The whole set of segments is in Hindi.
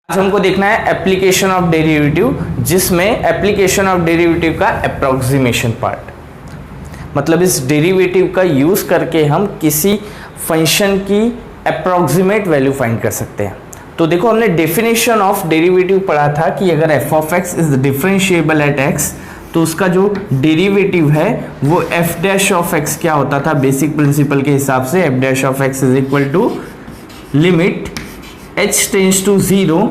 आज हमको देखना है एप्लीकेशन ऑफ डेरिवेटिव, जिसमें एप्लीकेशन ऑफ डेरिवेटिव का अप्रोक्सीमेशन पार्ट, मतलब इस डेरिवेटिव का यूज करके हम किसी फंक्शन की अप्रोक्सीमेट वैल्यू फाइंड कर सकते हैं। तो देखो, हमने डेफिनेशन ऑफ डेरिवेटिव पढ़ा था कि अगर F of X is differentiable eight x, तो उसका जो डेरिवेटिव है वो एफ डैश ऑफ एक्स क्या होता था बेसिक प्रिंसिपल के हिसाब से, F dash of X is equal to limit h tends to 0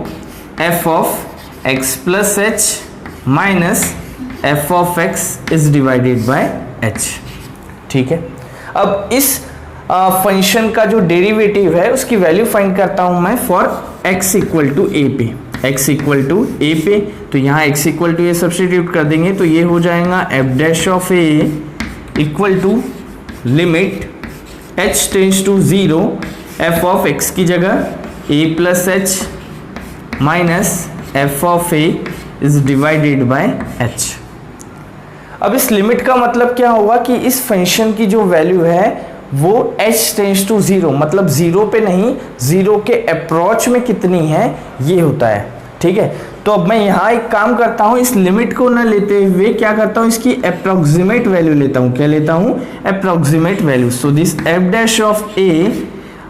f of x plus h minus f of x is divided by h। ठीक है, अब इस फंक्शन का जो डेरिवेटिव है उसकी वैल्यू फाइंड करता हूं मैं for x equal to a पे, x इक्वल टू a पे। तो यहाँ x equal to a substitute कर देंगे तो ये हो जाएगा f dash of a equal to limit h tends to 0 f of x की जगह a plus h minus F of a is divided by h। अब इस लिमिट का मतलब क्या होगा कि इस फंक्शन की जो वैल्यू है वो h टेंड्स टू 0, मतलब 0 पे नहीं, 0 के अप्रोच में कितनी है ये होता है। ठीक है, तो अब मैं यहाँ एक काम करता हूँ, इस लिमिट को ना लेते हुए क्या करता हूँ, इसकी अप्रोक्सीमेट वैल्यू लेता हूँ। क्या लेता हूँ? Approximate value. So this F dash of a,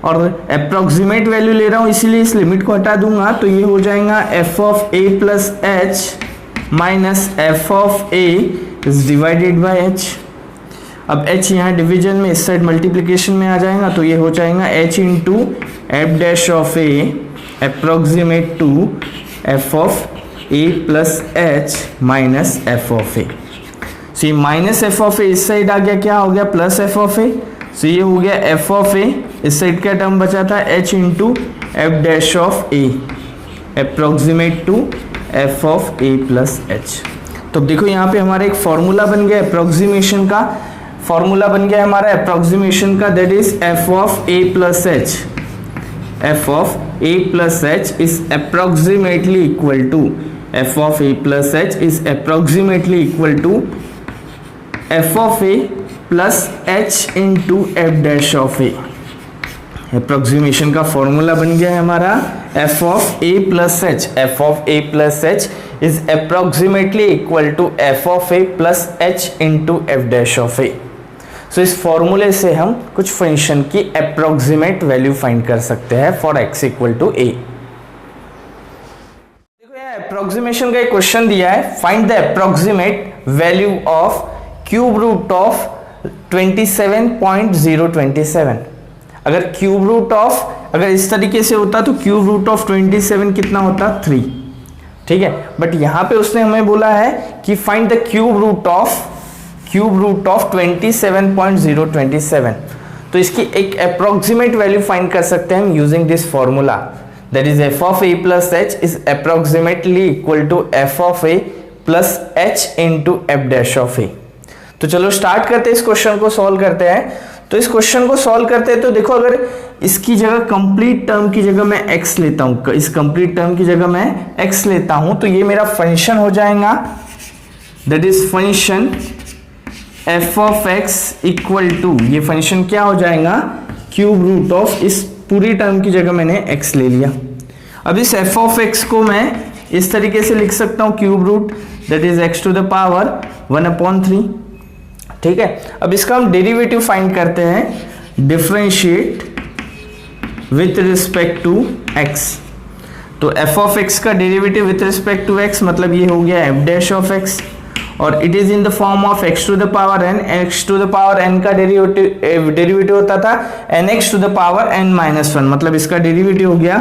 और अप्रोक्सीमेट वैल्यू ले रहा हूं इसीलिए इस लिमिट को हटा दूंगा, तो ये हो जाएगा F of a plus H minus F of a is divided by h। अब h यहाँ डिवीजन में, इस साइड मल्टीप्लिकेशन में आ जाएगा, तो ये हो जाएगा h into F dash of a approximate to F of a plus H minus F of a। So ये माइनस एफ ऑफ a इस साइड आ गया, क्या हो गया? Plus F of a। So ये हो गया एफ ऑफ a, इस साइड का टर्म बचा था h into F dash of a approximate to F of a plus h। तो देखो यहाँ पे हमारा एक फॉर्मूला बन गया अप्रोक्सीमेशन का, फॉर्मूला बन गया हमारा अप्रोक्सीमेशन का, that is F of a plus h। F of a plus h is approximately equal to, F of a plus h is approximately equal to F of a plus h into F dash of a। Approximation का फॉर्मूला बन गया है हमारा F of a plus h। F of a plus h is approximately equal to F of a plus h into F dash of a। सो इस फॉर्मूले से हम कुछ फंक्शन की अप्रोक्सीमेट वैल्यू फाइंड कर सकते हैं for x equal to a। देखो यहाँ अप्रोक्सीमेशन का एक क्वेश्चन दिया है, find the approximate value of cube root of 27.027। अगर क्यूब रूट ऑफ, अगर इस तरीके से होता तो क्यूब रूट ऑफ 27 कितना होता? 3। ठीक है, बट यहां पे उसने हमें बोला है कि find the cube root of 27.027। तो इसकी एक अप्रोक्सीमेट वैल्यू फाइंड कर सकते हैं हम using this formula, that is F of a plus h is approximately equal to F of a plus h into F dash of a। तो चलो स्टार्ट करते हैं, इस क्वेश्चन को सॉल्व करते हैं। तो इस क्वेश्चन को सॉल्व करते हैं तो देखो, अगर इसकी जगह कंप्लीट टर्म की जगह मैं x लेता हूं, इस कंप्लीट टर्म की जगह मैं x लेता हूं, तो ये मेरा फंक्शन हो जाएगा, that is function f of x equal to, ये फंक्शन क्या हो जाएगा? क्यूब रूट ऑफ, इस पूरी टर्म की जगह मैंने x ले लिया। अब इस f ऑफ x को मैं इस तरीके से लिख सकता हूं, cube root that is x to the power 1/3। ठीक है, अब इसका हम डेरिवेटिव फाइंड करते हैं, differentiate with respect to x। तो f ऑफ x का derivative with respect to x मतलब ये हो गया f डैश ऑफ x, और it is in the form of x to the power n। x to the power n का डेरिवेटिव होता था nx to the power n minus 1, मतलब इसका डेरिवेटिव हो गया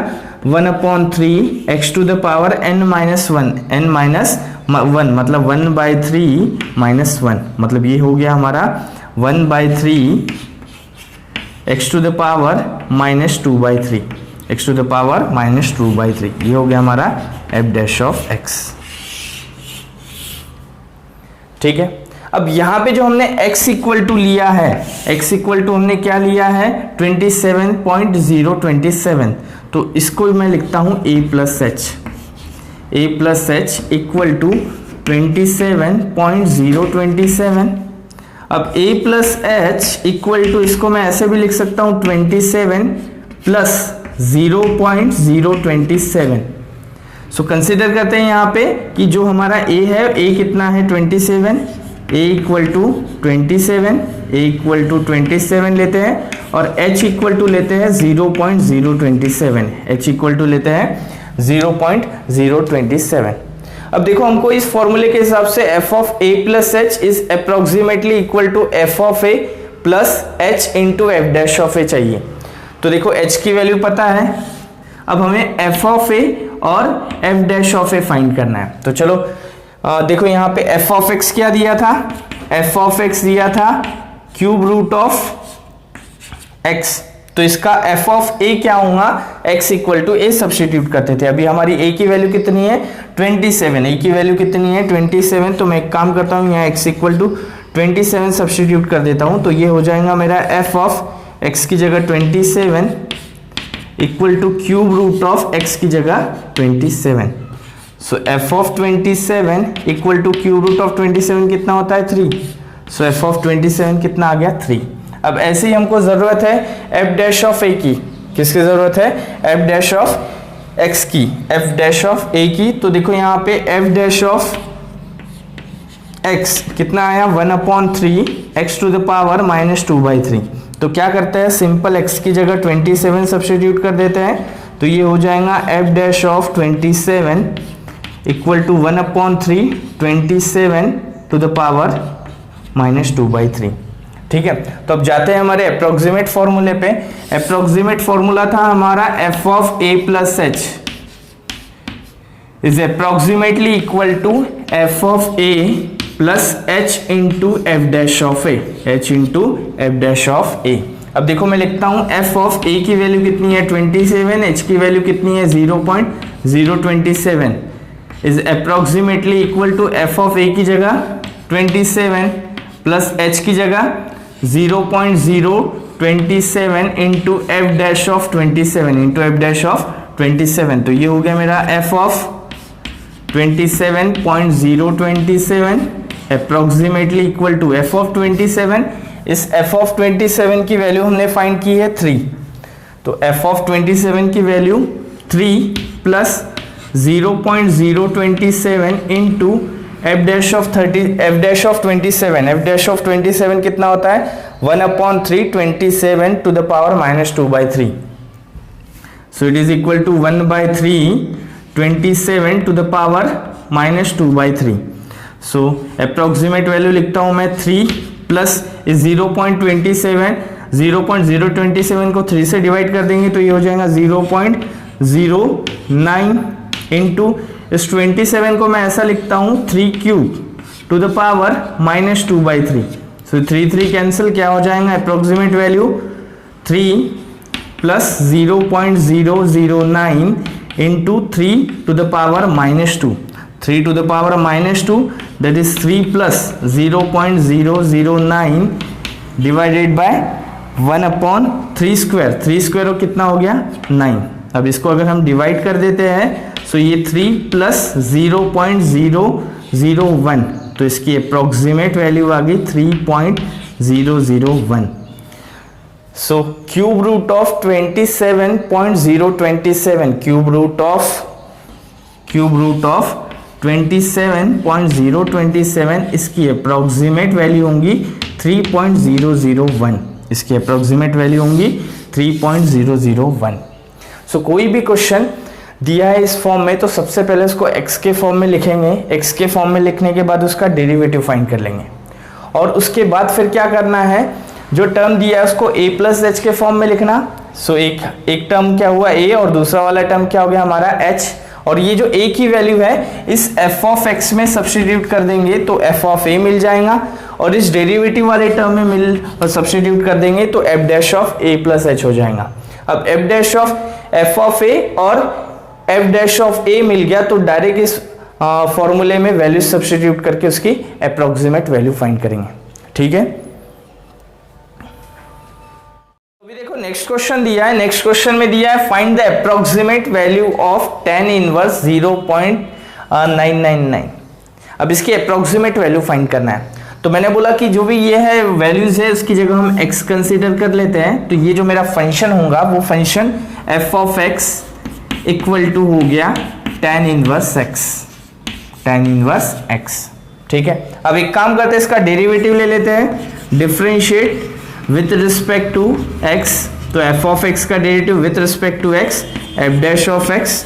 1/3 x to the power n minus 1, n minus 1 मतलब 1/3 माइनस 1, मतलब ये हो गया हमारा 1/3 x to the power minus 2/3, x to the power minus 2/3, ये हो गया हमारा f डैश ऑफ x। ठीक है, अब यहाँ पे जो हमने x इक्वल टू लिया है, x इक्वल टू हमने क्या लिया है? 27.027। तो इसको मैं लिखता हूँ a plus h equal to 27.027। अब a plus h equal to, इसको मैं ऐसे भी लिख सकता हूँ 27 प्लस 0.027 सो कंसिडर करते हैं यहाँ पे कि जो हमारा a है, a कितना है 27, a equal to 27, a equal to 27 लेते हैं और h इक्वल टू लेते हैं 0.027, h इक्वल टू लेते हैं 0.027। अब देखो हमको इस फॉर्मूले के हिसाब से f of a plus H is approximately equal to f of a plus h into F dash of a चाहिए। तो देखो h की वैल्यू पता है, अब हमें f ऑफ a और f dash of a find करना है। तो चलो देखो यहाँ पे f ऑफ x क्या दिया था, f ऑफ x दिया था क्यूब रूट ऑफ x, तो इसका f ऑफ a क्या होगा, x equal to a substitute करते थे। अभी हमारी a की वैल्यू कितनी है 27, a की वैल्यू कितनी है 27, तो मैं एक काम करता हूँ यहाँ x इक्वल टू 27 सब्स्टिट्यूट कर देता हूँ, तो ये हो जाएगा मेरा f ऑफ x की जगह 27 equal to cube root of x की जगह 27। So f of 27 equal to cube root of 27 कितना होता है 3। सो f ऑफ 27 कितना आ गया 3। अब ऐसे ही हमको जरूरत है f डैश ऑफ a की, किसकी जरूरत है f डैश ऑफ x की, f डैश ऑफ a की। तो देखो यहाँ पे f डैश ऑफ x कितना आया 1/3 x टू द पावर -2/3। तो क्या करते हैं, सिंपल x की जगह 27 सब्स्टिट्यूट कर देते हैं, तो ये हो जाएगा f dash of 27 equal to 1/3 27 to the power -2/3। ठीक है, तो अब जाते हैं हमारे अप्रोक्सीमेट फॉर्मूले पे। अप्रोक्सीमेट फॉर्मूला था हमारा f of a plus H is approximately equal to f of a plus h into F dash of a, h into F dash of a। अब देखो मैं लिखता हूं f ऑफ a की वैल्यू कितनी है 27, h की वैल्यू कितनी है 0.027 is approximately equal to f of a की जगह 27 प्लस h की जगह 0.027 into F dash of 27 into F dash of 27। तो ये हो गया मेरा f of 27.027 approximately equal to f of 27। इस f ऑफ 27 की वैल्यू हमने फाइंड की है 3, तो f ऑफ 27 की value 3 plus 0.027 into F dash of 27, f dash of 27 कितना होता है 1/3 27 to the power -2/3। So it is equal to 1/3 27 to the power -2/3। So approximate value लिखता हूं मैं 3 प्लस 0.27 को 3 से डिवाइड कर देंगे तो ये हो जाएगा 0.09 इंटू इस 27 को मैं ऐसा लिखता हूं 3 cube to the power -2/3। So 3 cancel, क्या हो जाएगा approximate value 3 plus 0.009 into 3 to the power -2, 3 to the power -2 is इज 3 plus 0.009 divided by 1/3 square, 3 square और कितना हो गया 9। अब इसको अगर हम डिवाइड कर देते हैं तो ये 3 प्लस 0.001, तो इसकी अप्रोक्सीमेट वैल्यू आ गई 3.001। So cube root of 27.027, cube root of 27.027 इसकी अप्रोक्सीमेट वैल्यू होंगी 3.001, इसकी अप्रोक्सीमेट वैल्यू होंगी 3.001। सो कोई भी क्वेश्चन दिया है इस फॉर्म में तो सबसे पहले उसको x के फॉर्म में लिखेंगे, x के फॉर्म में लिखने के बाद उसका डेरिवेटिव फाइंड कर लेंगे और उसके बाद फिर क्या करना है, जो टर्म दिया है उसको a प्लस एच के फॉर्म में लिखना। सो एक टर्म क्या हुआ a और दूसरा वाला टर्म क्या हो गया हमारा h, और ये जो a की वैल्यू है इस f ऑफ x में सब्स्टिट्यूट कर देंगे तो f ऑफ a मिल जाएगा और इस डेरिवेटिव वाले टर्म में सब्स्टिट्यूट कर देंगे तो f dash of a plus h हो जाएगा। अब f dash of f of a और f डैश ऑफ a मिल गया तो डायरेक्ट इस फॉर्मूले में वैल्यू सब्स्टिट्यूट करके उसकी अप्रोक्सीमेट वैल्यू फाइंड करेंगे। ठीक है, अभी देखो नेक्स्ट क्वेश्चन दिया है, नेक्स्ट क्वेश्चन में दिया है find the approximate value of tan inverse 0.999। अब इसकी अप्रोक्सीमेट वैल्यू फाइंड करना है, तो मैंने बोला कि जो भी ये है वैल्यूज है इसकी जगह हम x कंसीडर कर लेते हैं। तो ये जो मेरा फंक्शन होगा वो function f of x equal to हो गया tan इनवर्स x। ठीक है, अब एक काम करते हैं, इसका डेरिवेटिव ले लेते हैं, differentiate with respect to x। तो f ऑफ x का derivative with respect to x f dash of x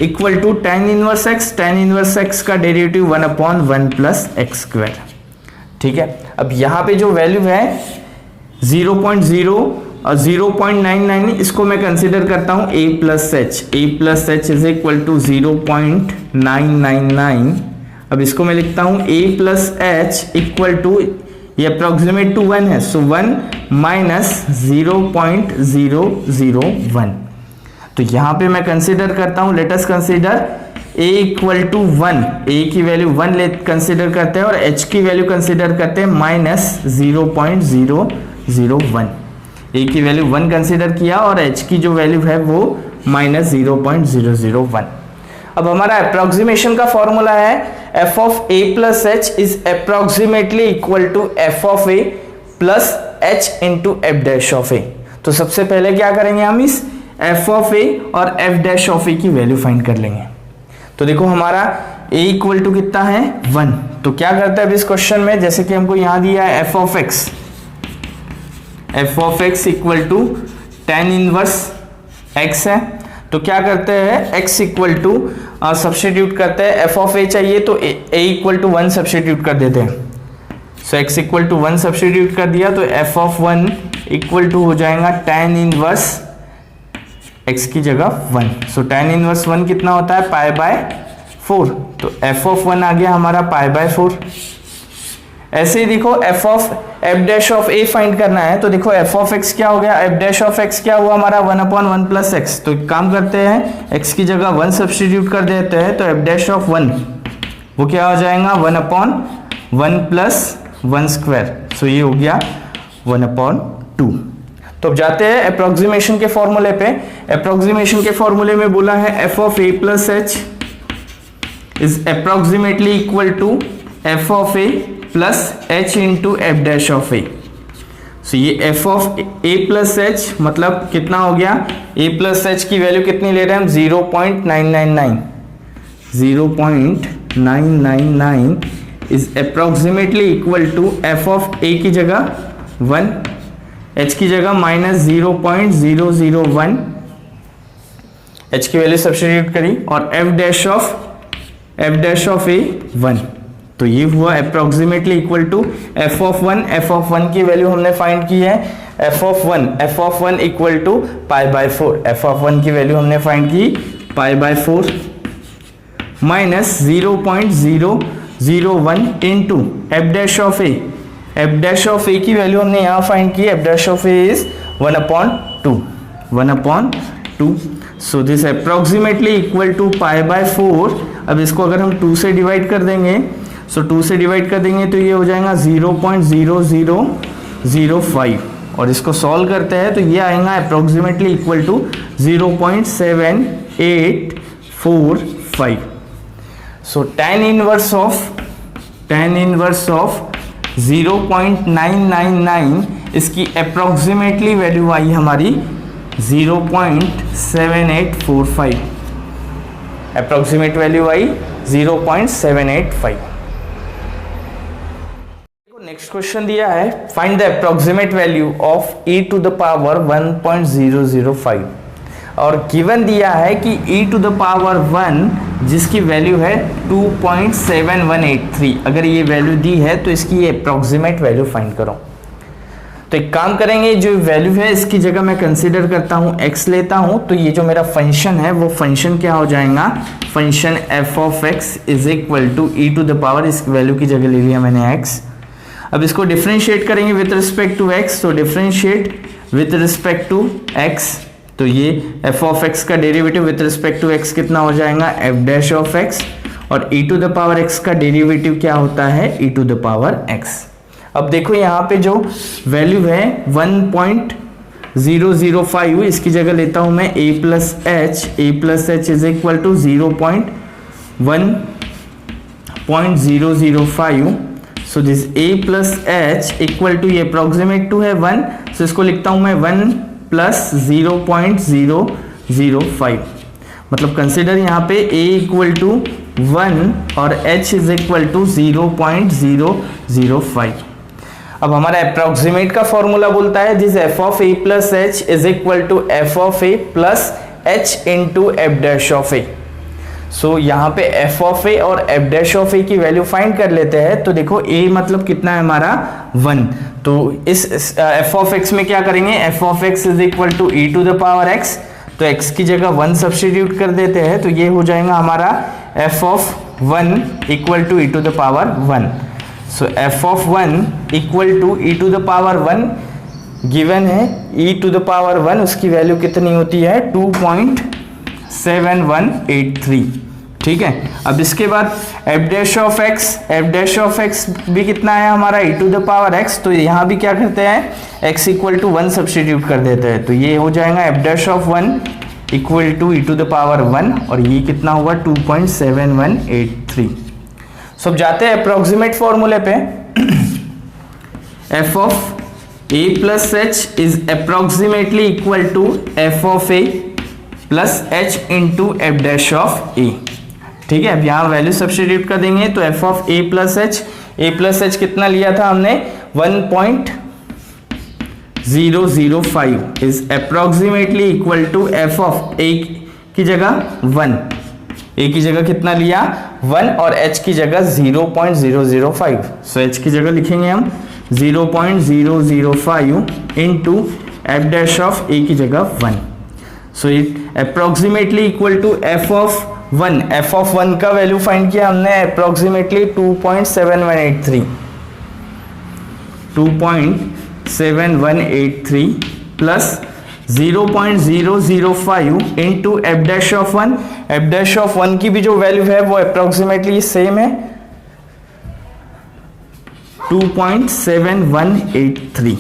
equal to tan inverse x। tan inverse x का डेरिवेटिव 1/1 प्लस एक्स स्क्वायर। ठीक है, अब यहाँ पे जो वैल्यू है 0.0 और 0.99, इसको मैं कंसिडर करता हूँ a plus H is equal to 0.999। अब इसको मैं लिखता हूँ a plus h equal to, ये अप्रोक्सीमेट टू 1 है, सो 1 माइनस 0.001। तो यहाँ पे मैं कंसिडर करता हूँ, let us consider a equal to 1, a की वैल्यू 1 ले कंसिडर करते हैं और h की वैल्यू कंसिडर करते हैं माइनस 0.001। a की वैल्यू 1 कंसिडर किया और h की जो वैल्यू है वो माइनस 0.001। अब हमारा अप्रोक्सीमेशन का फॉर्मूला है f of a plus H is approximately equal to f of a plus h into F dash of a। तो सबसे पहले क्या करेंगे, हम इस f ऑफ a और f डैश ऑफ a की वैल्यू फाइंड कर लेंगे। तो देखो हमारा a इक्वल टू कितना है 1। तो क्या करता है इस क्वेश्चन में, जैसे कि हमको यहां दिया है f of x equal to tan inverse x है। तो क्या करते हैं, x इक्वल टू सब्स्टिट्यूट करते हैं, f ऑफ a चाहिए तो a इक्वल टू 1 सब्स्टिट्यूट कर देते हैं। सो x इक्वल टू 1 सब्स्टिट्यूट कर दिया तो f ऑफ 1 इक्वल टू हो जाएगा tan इनवर्स x की जगह 1। सो tan इनवर्स 1 कितना होता है, पाई बाय 4। तो f ऑफ 1 आ गया हमारा पाई बाय 4। ऐसे ही देखो f dash of a find करना है, तो देखो f ऑफ x क्या हो गया, f डैश ऑफ x क्या हुआ हमारा 1/1 प्लस x। तो एक काम करते हैं, x की जगह 1 सब्स्टिट्यूट कर देते हैं, तो f डैश ऑफ 1 वो क्या हो जाएगा 1/1 प्लस 1 स्क्वायर। सो ये हो गया 1/2। तो अब जाते हैं अप्रोक्सीमेशन के फॉर्मूले पे। अप्रोक्सीमेशन के फॉर्मूले में बोला है f of a plus H is approximately equal to f of a plus h into F dash of a। So ये f of a plus h मतलब कितना हो गया, a प्लस एच की वैल्यू कितनी ले रहे हैं हम 0.999 is approximately equal to f of a की जगह 1, h की जगह माइनस 0.001, h की वैल्यू सब्स्टिट्यूट करी और f डैश ऑफ a 1। तो ये हुआ approximately equal to f of 1 की वैल्यू हमने फाइंड की है, f of 1 equal to pi by 4। f of 1 की वैल्यू हमने फाइंड की pi by 4 minus 0.001 into f dash of a। f dash of a की वैल्यू हमने यहाँ फाइंड की, f डैश ऑफ a इज 1/2। So this approximately equal to pi by 4। अब इसको अगर हम 2 से डिवाइड कर देंगे, सो 2 से डिवाइड कर देंगे तो ये हो जाएगा 0.0005 और इसको सॉल्व करते हैं तो ये आएगा approximately equal to 0.7845। So tan inverse of 0.999 इसकी अप्रोक्सीमेटली वैल्यू आई हमारी 0.7845। अप्रोक्सीमेट वैल्यू आई 0.785। नेक्स्ट क्वेश्चन दिया है, find the approximate value of e to the power 1.005 और गिवन दिया है कि e टू द पावर 1 जिसकी वैल्यू है 2.7183। अगर ये वैल्यू दी है तो इसकी अप्रोक्सीमेट वैल्यू फाइंड करो। तो एक काम करेंगे, जो वैल्यू है इसकी जगह मैं कंसीडर करता हूँ x लेता हूँ, तो ये जो मेरा फंक्शन है वो फंक्शन क्या हो जाएगा, function f of x is equal to e to the power, इस वैल्यू की जगह ले लिया मैंने x। अब इसको डिफरेंशिएट करेंगे विथ रिस्पेक्ट टू x, तो differentiate with respect to x, तो ये f ऑफ x का derivative with respect to x कितना हो जाएगा f डैश ऑफ x और e to the power x का डेरिवेटिव क्या होता है e to the power x। अब देखो यहाँ पे जो वैल्यू है 1.005, इसकी जगह लेता हूं मैं a plus H is equal to 0.1.005। So this a plus h equal to, ये अप्रोक्सीमेट टू है 1, सो इसको लिखता हूं मैं 1 प्लस 0.005 मतलब कंसिडर यहाँ पे a इक्वल टू 1 और h इज इक्वल टू 0.005। अब हमारा अप्रोक्सीमेट का फॉर्मूला बोलता है this f of a plus h is equal to f of a plus h into F dash of a। So यहाँ पे f ऑफ a और f डैश ऑफ a की वैल्यू फाइंड कर लेते हैं। तो देखो a मतलब कितना है हमारा 1, तो इस f ऑफ x में क्या करेंगे, f of x is equal to e to the power x, तो x की जगह 1 सब्स्टिट्यूट कर देते हैं, तो ये हो जाएगा हमारा f of 1 equal to e to the power 1। So f of 1 equal to e to the power 1 given है, e टू द पावर 1 उसकी वैल्यू कितनी होती है 2.7183। ठीक है, अब इसके बाद f डैश ऑफ x भी कितना है हमारा e to the power x, तो यहाँ भी क्या करते हैं x इक्वल टू 1 सब्स्टिट्यूट कर देते हैं, तो ये हो जाएगा f dash of 1 equal to e to the power 1 और ये कितना होगा 2.7183। सो अब जाते हैं अप्रोक्सीमेट फॉर्मूले पे। f of a plus h is approximately equal to f of a plus h into F dash of a। ठीक है, अब यहाँ वैल्यू सब्स्टिट्यूट कर देंगे, तो f of a plus h कितना लिया था हमने 1.005 is approximately equal to f of a की जगह 1, a की जगह कितना लिया 1 और h की जगह 0.005। सो h की जगह लिखेंगे हम 0.005 into F dash of a की जगह 1। So it approximately equal to f of 1 का वैल्यू फाइंड किया हमने approximately 2.7183 plus 0.005 into F dash of 1। F dash of 1 की भी जो वैल्यू है वो अप्रोक्सीमेटली सेम है 2.7183।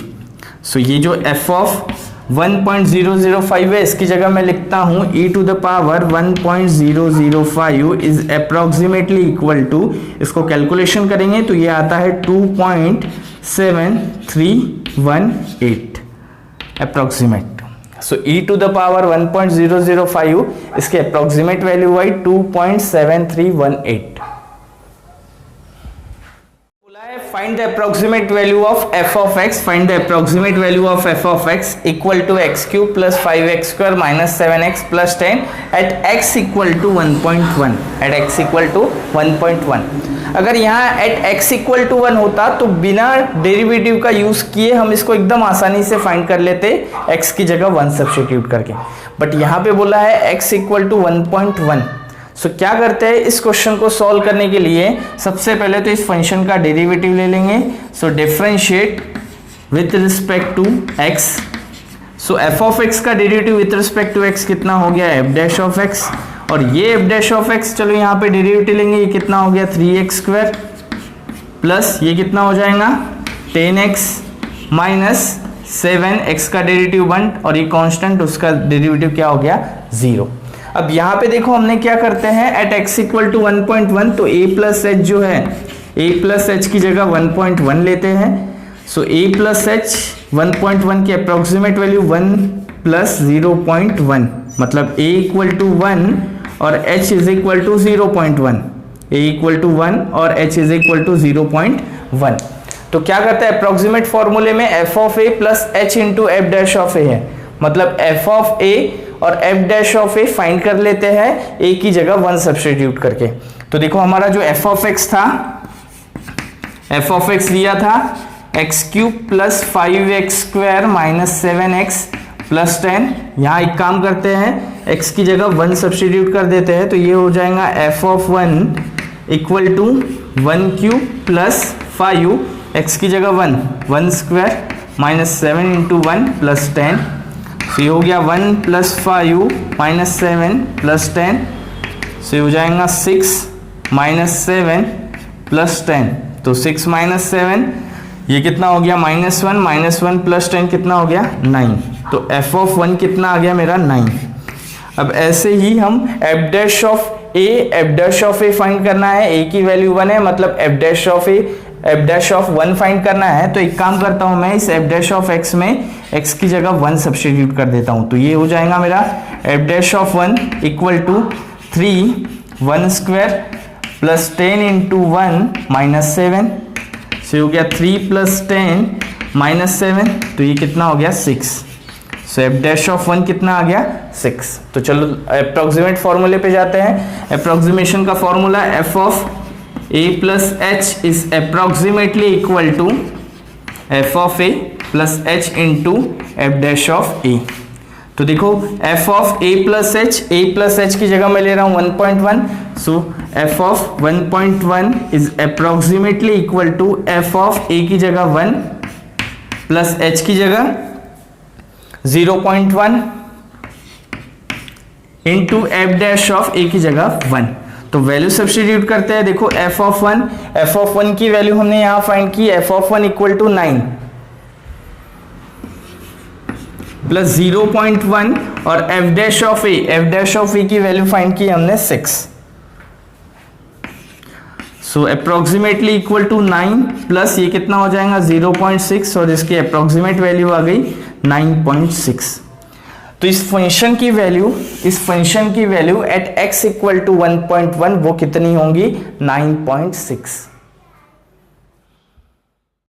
सो ये जो f ऑफ 1.005 है इसकी जगह मैं लिखता हूं e to the power 1.005 is approximately equal to, इसको कैलकुलेशन करेंगे तो ये आता है 2.7318 approximate. So e to the power 1.005 इसके अप्रोक्सीमेट वैल्यू आई 2.7318। Find the approximate value of f of x. Find the approximate value of f of x equal to x cube plus 5x square minus 7x plus 10 at x equal to 1.1. At x equal to 1.1. अगर यहाँ at x equal to 1 होता तो बिना डेरिवेटिव का यूज किए हम इसको एकदम आसानी से फाइंड कर लेते x की जगह 1 सब्स्टिट्यूट करके, बट यहाँ पे बोला है x equal to 1.1। सो क्या करते हैं इस क्वेश्चन को सॉल्व करने के लिए, सबसे पहले तो इस फंक्शन का डेरिवेटिव ले लेंगे। So differentiate with respect to x। So f of x का derivative with respect to x कितना हो गया f डैश ऑफ x, और ये f डैश ऑफ x चलो यहाँ पे डेरिवेटिव लेंगे, ये कितना हो गया 3x स्क्वायर प्लस ये कितना हो जाएगा 10x माइनस 7x का डेरिवेटिव 1 और ये कांस्टेंट उसका डेरिवेटिव क्या हो गया 0। अब यहाँ पे देखो हमने क्या करते हैं एट x इक्वल टू 1.1, तो a प्लस एच जो है a प्लस एच की जगह 1.1 लेते हैं। सो a प्लस एच 1.1 की अप्रोक्सीमेट वैल्यू 1 प्लस 0.1, मतलब a इक्वल टू 1 और h is equal to 0.1, a equal to 1 और h इज इक्वल टू 0.1। तो क्या करता है अप्रोक्सीमेट फॉर्मूले में f of a plus h into F dash of a है, मतलब f ऑफ a और f dash of a find कर लेते हैं a की जगह 1 सब्स्टिट्यूट करके। तो देखो हमारा जो f ऑफ x था, f ऑफ x लिया था x cube plus 5x square minus 7x plus 10। यहाँ एक काम करते हैं x की जगह 1 सब्स्टिट्यूट कर देते हैं, तो ये हो जाएगा f of 1 equal to 1 cube plus 5x की जगह 1 स्क्वायर माइनस 7 इंटू 1 प्लस 10। तो ये हो गया 1 प्लस 5 माइनस 7 प्लस 10, सो ये हो जाएगा 6 माइनस 7 प्लस 10, तो 6 माइनस 7 ये कितना हो गया -1 प्लस 10 कितना हो गया 9। तो f ऑफ 1 कितना आ गया मेरा 9। अब ऐसे ही हम f dash of A F dash of A find करना है, ए की वैल्यू 1 है, मतलब F dash of A F dash of 1 find करना है। तो एक काम करता हूं मैं, इस एफ डैश ऑफ एक्स में एक्स की जगह 1 सब्स्टिट्यूट कर देता हूं। तो ये हो जाएगा मेरा f dash of 1 equal to 3 1 square plus 10 into 1 minus 7 से हो गया 3 प्लस 10 माइनस 7, तो ये कितना हो गया 6। सो एफ डैश ऑफ 1 कितना आ गया 6। तो चलो अप्रोक्सीमेट फॉर्मूले पे जाते हैं। अप्रोक्सीमेशन का formula F of a plus H is approximately equal to F of A plus H into F dash of A. तो देखो F of A plus H की जगह मैं ले रहा हूं 1.1, so F of 1.1 is approximately equal to F of A की जगह 1 प्लस एच की जगह 0.1 into F dash of A की जगह 1। तो वैल्यू सब्स्टिट्यूट करते हैं। देखो एफ ऑफ 1 की वैल्यू हमने यहां फाइंड की, f of 1 equal to 9 plus 0.1 और एफ डैश ऑफ ए की वैल्यू फाइंड की हमने 6। सो अप्रोक्सीमेटली इक्वल टू 9 प्लस ये कितना हो जाएगा 0.6 और इसकी अप्रोक्सीमेट वैल्यू आ गई 9.6। तो इस फंक्शन की value at x equal to 1.1 वो कितनी होंगी 9.6।